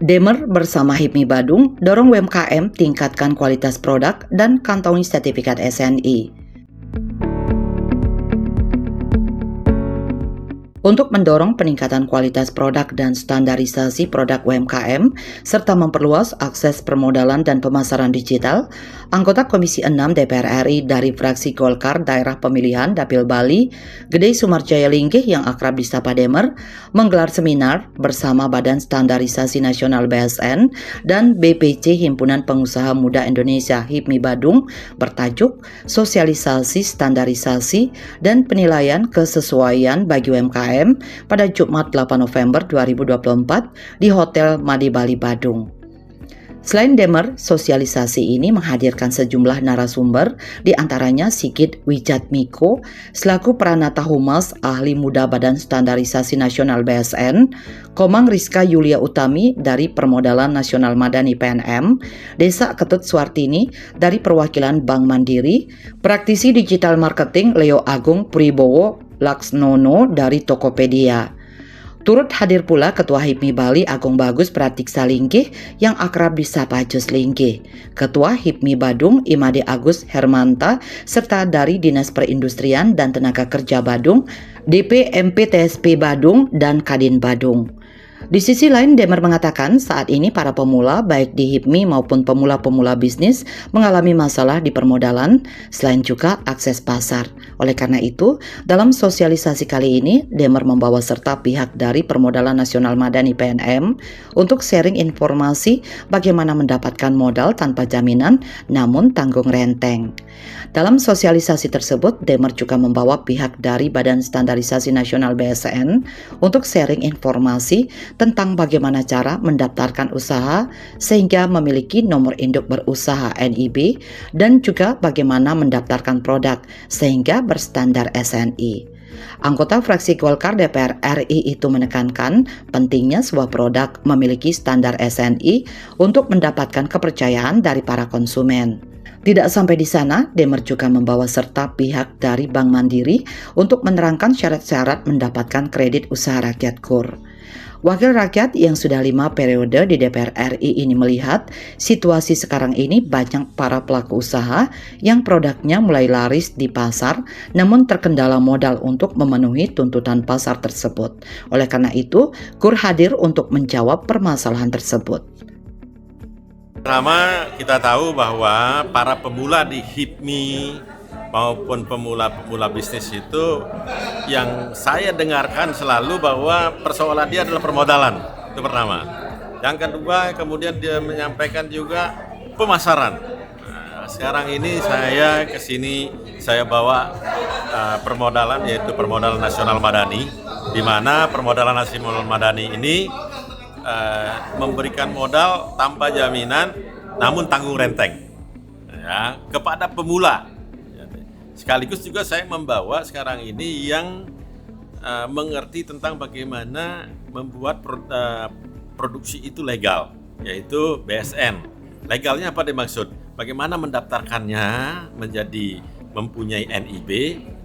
Demer bersama HIPMI Badung dorong UMKM tingkatkan kualitas produk dan kantongi sertifikat SNI. Untuk mendorong peningkatan kualitas produk dan standarisasi produk UMKM, serta memperluas akses permodalan dan pemasaran digital, anggota Komisi 6 DPR RI dari fraksi Golkar Daerah Pemilihan Dapil Bali, Gede Sumarjaya Linggih yang akrab disapa Demer, menggelar seminar bersama Badan Standarisasi Nasional BSN dan BPC Himpunan Pengusaha Muda Indonesia HIPMI Badung bertajuk Sosialisasi Standarisasi dan Penilaian Kesesuaian bagi UMKM pada Jumat 8 November 2024 di Hotel Madi Bali Badung. Selain Demer, sosialisasi ini menghadirkan sejumlah narasumber, di antaranya Sigit Wijatmiko selaku Pranata Humas Ahli Muda Badan Standarisasi Nasional BSN, Komang Rizka Yulia Utami dari Permodalan Nasional Madani PNM, Desa Ketut Suartini dari Perwakilan Bank Mandiri, praktisi digital marketing Leo Agung Pribowo Laksnono dari Tokopedia. Turut hadir pula Ketua HIPMI Bali Agung Bagus Pratiksa Linggih yang akrab disapa Jus Linggih, Ketua HIPMI Badung Imade Agus Hermanta, serta dari Dinas Perindustrian dan Tenaga Kerja Badung, DP MPTSP Badung, dan Kadin Badung. Di sisi lain, Demer mengatakan saat ini para pemula baik di HIPMI maupun pemula-pemula bisnis mengalami masalah di permodalan, selain juga akses pasar. Oleh karena itu, dalam sosialisasi kali ini, Demer membawa serta pihak dari Permodalan Nasional Madani PNM untuk sharing informasi bagaimana mendapatkan modal tanpa jaminan namun tanggung renteng. Dalam sosialisasi tersebut, Demer juga membawa pihak dari Badan Standarisasi Nasional BSN untuk sharing informasi tentang bagaimana cara mendaftarkan usaha sehingga memiliki nomor induk berusaha NIB dan juga bagaimana mendaftarkan produk sehingga berstandar SNI. Anggota fraksi Golkar DPR RI itu menekankan pentingnya sebuah produk memiliki standar SNI untuk mendapatkan kepercayaan dari para konsumen. Tidak sampai di sana, Demer juga membawa serta pihak dari Bank Mandiri untuk menerangkan syarat-syarat mendapatkan kredit usaha rakyat KUR. Wakil rakyat yang sudah 5 periode di DPR RI ini melihat situasi sekarang ini banyak para pelaku usaha yang produknya mulai laris di pasar namun terkendala modal untuk memenuhi tuntutan pasar tersebut. Oleh karena itu, KUR hadir untuk menjawab permasalahan tersebut. Pertama, kita tahu bahwa para pemula di HIPMI maupun pemula-pemula bisnis itu yang saya dengarkan selalu bahwa persoalan dia adalah permodalan. Itu pertama. Yang kedua, kemudian dia menyampaikan juga pemasaran. Nah, sekarang ini saya kesini, saya bawa permodalan, yaitu Permodalan Nasional Madani, di mana Permodalan Nasional Madani ini memberikan modal tanpa jaminan namun tanggung renteng ya, kepada pemula. Sekaligus juga saya membawa sekarang ini yang mengerti tentang bagaimana membuat produksi itu legal, yaitu BSN. Legalnya apa dimaksud? Bagaimana mendaftarkannya menjadi mempunyai NIB,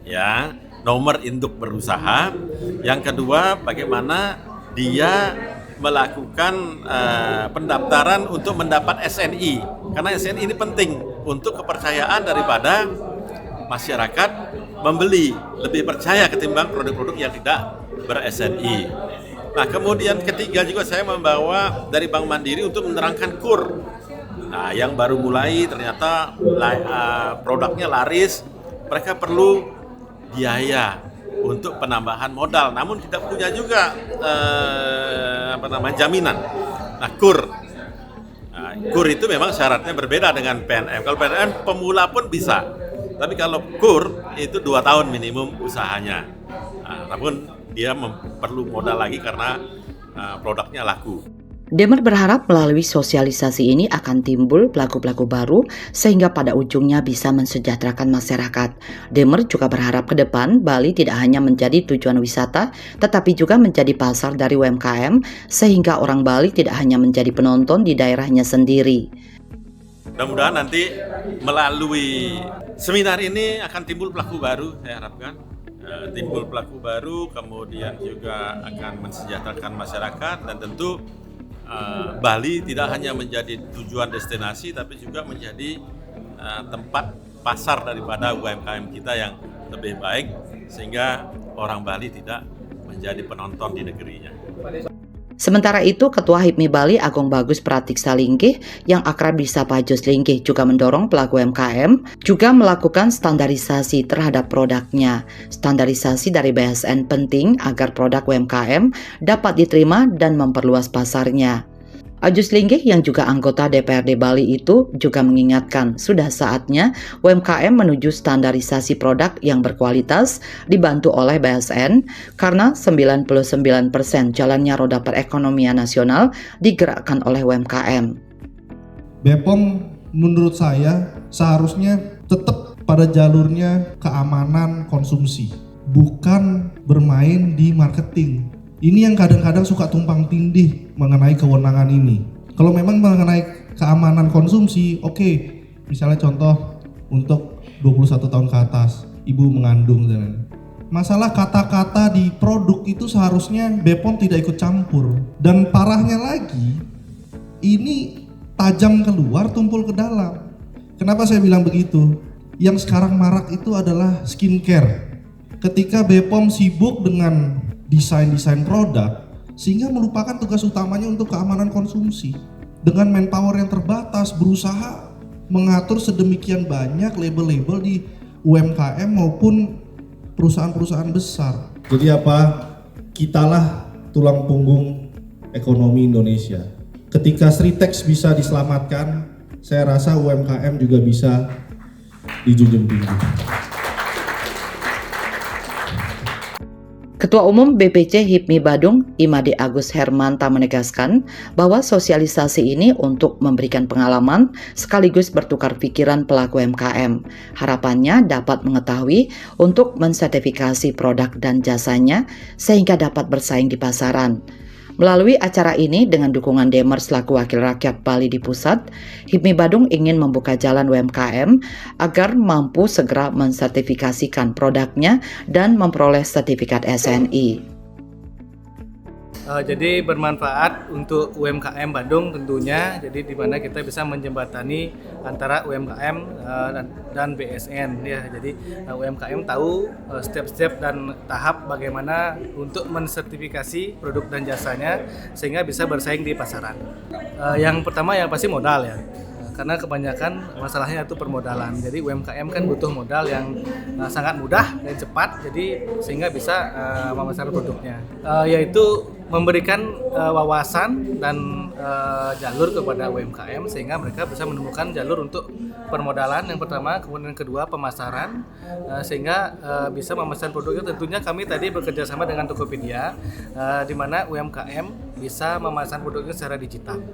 ya, nomor induk berusaha. Yang kedua, bagaimana dia melakukan pendaftaran untuk mendapat SNI, karena SNI ini penting untuk kepercayaan daripada masyarakat membeli, lebih percaya ketimbang produk-produk yang tidak ber-SNI. Nah, kemudian ketiga juga saya membawa dari Bank Mandiri untuk menerangkan KUR. Nah, yang baru mulai ternyata produknya laris, mereka perlu biaya untuk penambahan modal, namun tidak punya juga jaminan. Nah, KUR. Nah, KUR itu memang syaratnya berbeda dengan PNM. Kalau PNM pemula pun bisa. Tapi kalau KUR itu 2 tahun minimum usahanya. Nah, namun dia perlu modal lagi karena produknya laku. Demer berharap melalui sosialisasi ini akan timbul pelaku-pelaku baru sehingga pada ujungnya bisa mensejahterakan masyarakat. Demer juga berharap ke depan Bali tidak hanya menjadi tujuan wisata tetapi juga menjadi pasar dari UMKM sehingga orang Bali tidak hanya menjadi penonton di daerahnya sendiri. Mudah-mudahan nanti melalui seminar ini akan timbul pelaku baru, saya harapkan. Timbul pelaku baru, kemudian juga akan mensejahterakan masyarakat dan tentu Bali tidak hanya menjadi tujuan destinasi, tapi juga menjadi tempat pasar daripada UMKM kita yang lebih baik, sehingga orang Bali tidak menjadi penonton di negerinya. Sementara itu, Ketua HIPMI Bali Agung Bagus Pratiksa Linggih yang akrab disapa Jos Linggih juga mendorong pelaku UMKM juga melakukan standarisasi terhadap produknya. Standarisasi dari BSN penting agar produk UMKM dapat diterima dan memperluas pasarnya. Jos Linggih yang juga anggota DPRD Bali itu juga mengingatkan sudah saatnya UMKM menuju standarisasi produk yang berkualitas dibantu oleh BSN karena 99% jalannya roda perekonomian nasional digerakkan oleh UMKM. BPOM menurut saya seharusnya tetap pada jalurnya keamanan konsumsi, bukan bermain di marketing. Ini yang kadang-kadang suka tumpang tindih mengenai kewenangan ini. Kalau memang mengenai keamanan konsumsi, oke. Misalnya contoh untuk 21 tahun ke atas, ibu mengandung dan masalah kata-kata di produk itu seharusnya BPOM tidak ikut campur. Dan parahnya lagi, ini tajam keluar, tumpul ke dalam. Kenapa saya bilang begitu? Yang sekarang marak itu adalah skincare. Ketika BPOM sibuk dengan desain produk sehingga melupakan tugas utamanya untuk keamanan konsumsi. Dengan manpower yang terbatas berusaha mengatur sedemikian banyak label-label di UMKM maupun perusahaan-perusahaan besar. Jadi apa? Kitalah tulang punggung ekonomi Indonesia. Ketika Sritex bisa diselamatkan, saya rasa UMKM juga bisa dijunjung tinggi. Ketua Umum BPC HIPMI Badung, Imade Agus Hermanta menegaskan bahwa sosialisasi ini untuk memberikan pengalaman sekaligus bertukar pikiran pelaku UMKM. Harapannya dapat mengetahui untuk mensertifikasi produk dan jasanya sehingga dapat bersaing di pasaran. Melalui acara ini dengan dukungan Demer selaku Wakil Rakyat Bali di pusat, HIPMI Badung ingin membuka jalan UMKM agar mampu segera mensertifikasikan produknya dan memperoleh sertifikat SNI. Jadi bermanfaat untuk UMKM Bandung tentunya, jadi di mana kita bisa menjembatani antara UMKM dan BSN ya. Jadi UMKM tahu step-step dan tahap bagaimana untuk mensertifikasi produk dan jasanya sehingga bisa bersaing di pasaran. Yang pertama yang pasti modal ya. Karena kebanyakan masalahnya itu permodalan. Jadi UMKM kan butuh modal yang sangat mudah dan cepat, jadi sehingga bisa memasarkan produknya. Yaitu memberikan wawasan dan jalur kepada UMKM sehingga mereka bisa menemukan jalur untuk permodalan yang pertama, kemudian yang kedua pemasaran, sehingga bisa memasarkan produknya. Tentunya kami tadi bekerja sama dengan Tokopedia, di mana UMKM bisa memasarkan produknya secara digital.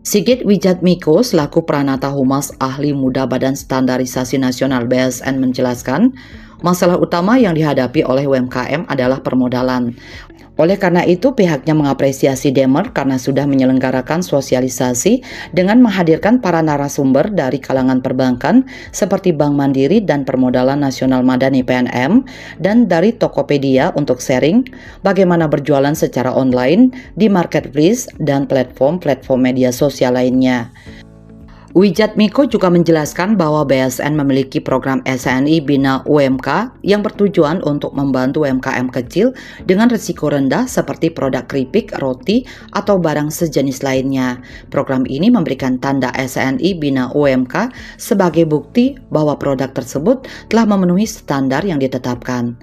Sigit Wijatmiko selaku Pranata Humas Ahli Muda Badan Standarisasi Nasional BSN menjelaskan, masalah utama yang dihadapi oleh UMKM adalah permodalan. Oleh karena itu, pihaknya mengapresiasi Demer karena sudah menyelenggarakan sosialisasi dengan menghadirkan para narasumber dari kalangan perbankan seperti Bank Mandiri dan Permodalan Nasional Madani PNM dan dari Tokopedia untuk sharing bagaimana berjualan secara online di marketplace dan platform-platform media sosial lainnya. Wijatmiko juga menjelaskan bahwa BSN memiliki program SNI Bina UMK yang bertujuan untuk membantu UMKM kecil dengan risiko rendah seperti produk keripik, roti, atau barang sejenis lainnya. Program ini memberikan tanda SNI Bina UMK sebagai bukti bahwa produk tersebut telah memenuhi standar yang ditetapkan.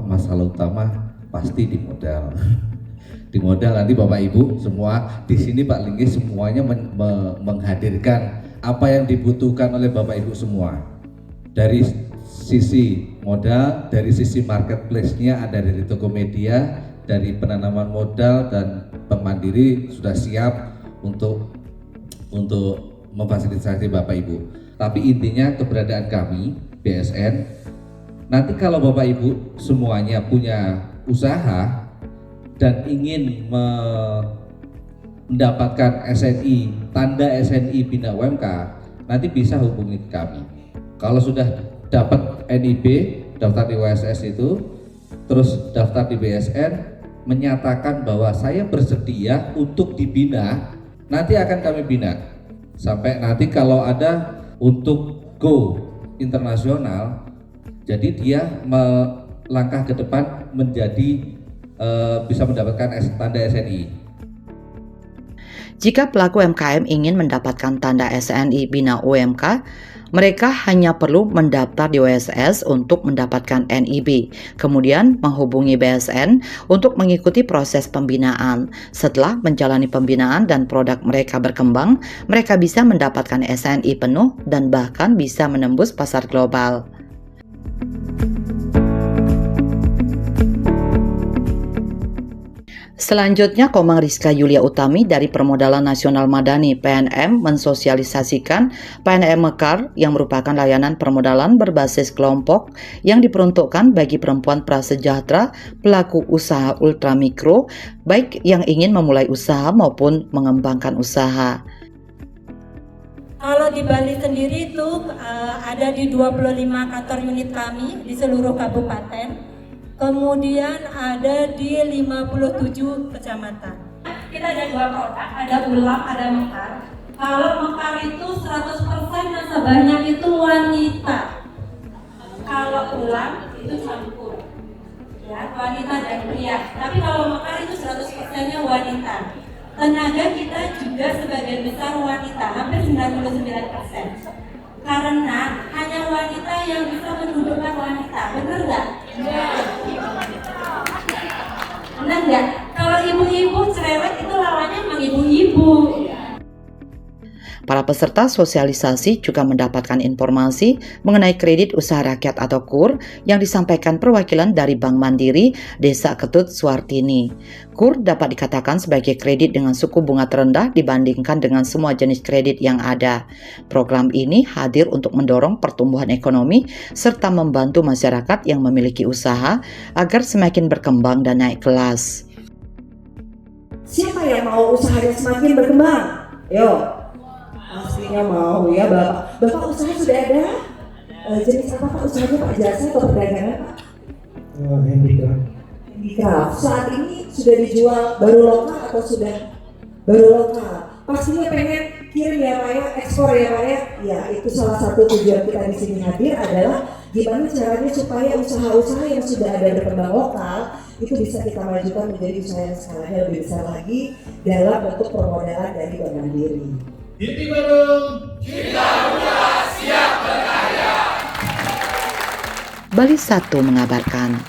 Masalah utama pasti di modal. Di modal nanti Bapak Ibu semua di sini Pak Linggih semuanya menghadirkan apa yang dibutuhkan oleh Bapak Ibu semua. Dari sisi modal, dari sisi marketplace-nya ada dari Tokopedia, dari penanaman modal dan Bank Mandiri sudah siap untuk memfasilitasi Bapak Ibu. Tapi intinya keberadaan kami BSN, nanti kalau Bapak Ibu semuanya punya usaha dan ingin mendapatkan SNI, tanda SNI Bina UMK, nanti bisa hubungi kami. Kalau sudah dapat NIB, daftar di WSS itu, terus daftar di BSN, menyatakan bahwa saya bersedia untuk dibina, nanti akan kami bina. Sampai nanti kalau ada untuk go internasional, jadi dia melangkah ke depan menjadi bisa mendapatkan tanda SNI. Jika pelaku UMKM ingin mendapatkan tanda SNI Bina UMK, mereka hanya perlu mendaftar di OSS untuk mendapatkan NIB, kemudian menghubungi BSN untuk mengikuti proses pembinaan. Setelah menjalani pembinaan dan produk mereka berkembang, mereka bisa mendapatkan SNI penuh dan bahkan bisa menembus pasar global. Selanjutnya, Komang Rizka Yulia Utami dari Permodalan Nasional Madani PNM mensosialisasikan PNM Mekar yang merupakan layanan permodalan berbasis kelompok yang diperuntukkan bagi perempuan prasejahtera pelaku usaha ultramikro, baik yang ingin memulai usaha maupun mengembangkan usaha. Kalau di Bali sendiri itu ada di 25 kantor unit kami di seluruh kabupaten. Kemudian ada di 57 kecamatan. Kita ada 2 produk, ada ulam, ada mekar. Kalau mekar itu 100% nasabahnya itu wanita. Kalau ulam itu campur, ya, wanita dan pria. Tapi kalau mekar itu 100%-nya wanita. Tenaga kita juga sebagian besar wanita, hampir 99%. Karena hanya wanita yang bisa mendudukkan wanita, benar nggak? Benar nggak? Kalau ibu-ibu cerewet itu lawannya emang ibu-ibu. Para peserta sosialisasi juga mendapatkan informasi mengenai kredit usaha rakyat atau KUR yang disampaikan perwakilan dari Bank Mandiri Desa Ketut Suartini. KUR dapat dikatakan sebagai kredit dengan suku bunga terendah dibandingkan dengan semua jenis kredit yang ada. Program ini hadir untuk mendorong pertumbuhan ekonomi serta membantu masyarakat yang memiliki usaha agar semakin berkembang dan naik kelas. Siapa yang mau usahanya semakin berkembang? Yo. Pastinya mau ya Bapak. Bapak usaha sudah ada? Jenis apa Pak usahanya Pak? Jasa atau perdagangan Pak? Handicraft. Saat ini sudah dijual baru lokal atau sudah baru lokal? Pastinya pengen kirim ya Pak ya, ekspor ya Pak ya. Ya itu salah satu tujuan kita di sini hadir adalah gimana caranya supaya usaha-usaha yang sudah ada berkembang lokal itu bisa kita majukan menjadi usaha yang skalanya lebih besar lagi dalam bentuk permodalan dari Bank Mandiri. Di Bandung, kita udah siap berkarya. Bali 1 mengabarkan.